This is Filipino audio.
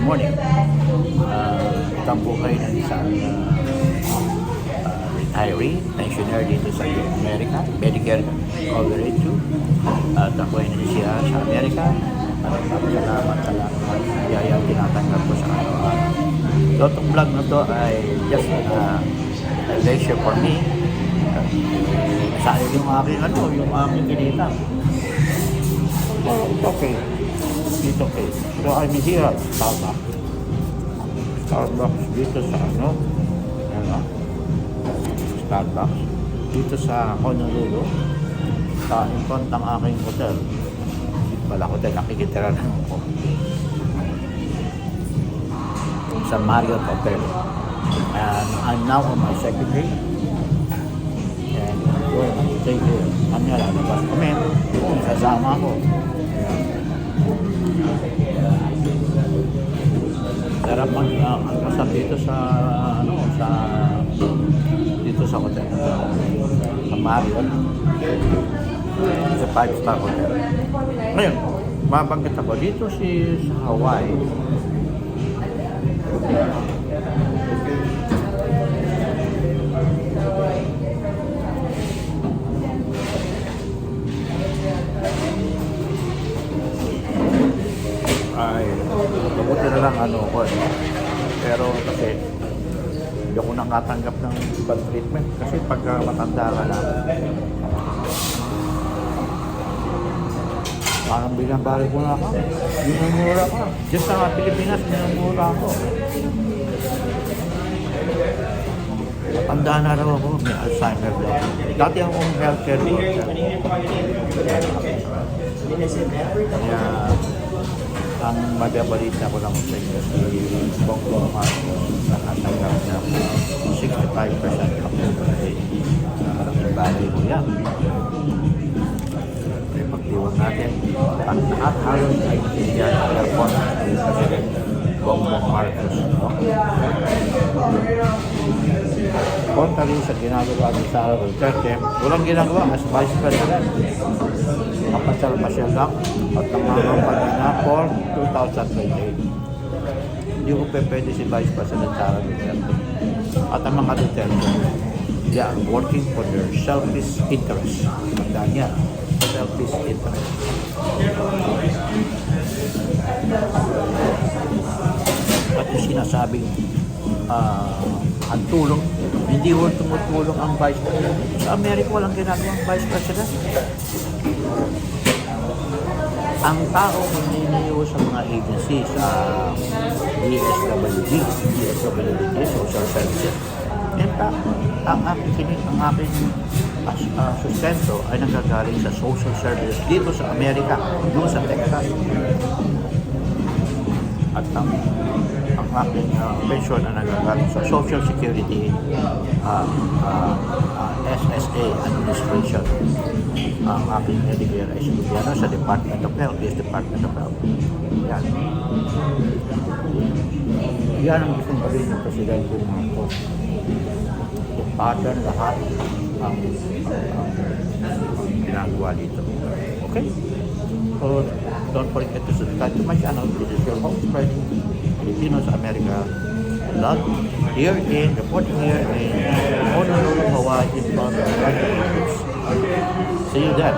morning. Tampo kayo ng isang retiree, pensioner dito sa Amerika, Medicare coverage too. Ako ay siya sa Amerika. Salamat sa lahat ng biyaya tinatanggap ko sa araw-araw. So, itong vlog na to ay just a leisure for me. Sayang yung aking yung aking kinita. Oh, it's okay. It's okay. So, I'm here at Starbucks. Starbucks dito sa Starbucks dito sa Honolulu. In front ng aking hotel. Dito pala hotel, nakikitira na ako. Sa Marriott Hotel. And I'm now on my second day. And we're going to stay here. Kami lalabas kami. Sasama ko. Sarap ang kasap dito sa dito sa hotel. Sa Marriott. Sa 5-star hotel. Ngayon, mabanggit ako dito sa Hawaii. Ay, mabuti na lang ko pero kasi hindi ako nakatanggap ng bad treatment kasi pagka matanda ka na parang binabalik mo na ako, minumura ka. Just sa Pilipinas, minumura ako. Matanda na raw ako, may Alzheimer daw. Dati akong healthcare worker. Kaya ang magabalita ko lang sa inyo si Bongbong Marcos nakatanggap ng 65% occupancy. Parang ibali mo yan. May pagdiwag natin. Ang lahat halos ay natindihan ng airport ng President Bongbong Marcos. Contrary sa ginagawa ni Sara Duterte, walang ginagawa as Vice President. Kapasal-pasal lang at nangangampanya na for 2028. Hindi ko pwede si Vice President Sara Duterte. At ang mga Duterte, they are working for their selfish interests. Tandaan niya, selfish interest. At yung sinasabing ang tulong, hindi mo tumutulong ang Vice President. Sa Amerika walang ginagawang Vice President. Ang tao hininiyo sa mga agencies sa DSWD, Social Services. In fact, ang aking sustento ay nanggagaling sa Social Services dito sa Amerika, doon sa Texas. At ang aking pension na nanggagaling sa Social Security SSA Administration. Ang aking Medicare ay gobyerno sa Department of Health, Department of Health. Yan. Yan ang gustong gawin ng Presidente Marcos. Pattern lahat ang ginagawa dito. Okay? So, don't forget to subscribe to my channel. This is your host, Freddy Filipinos America Vlog. Reporting here in Honolulu, Hawaii, in front of the See you then.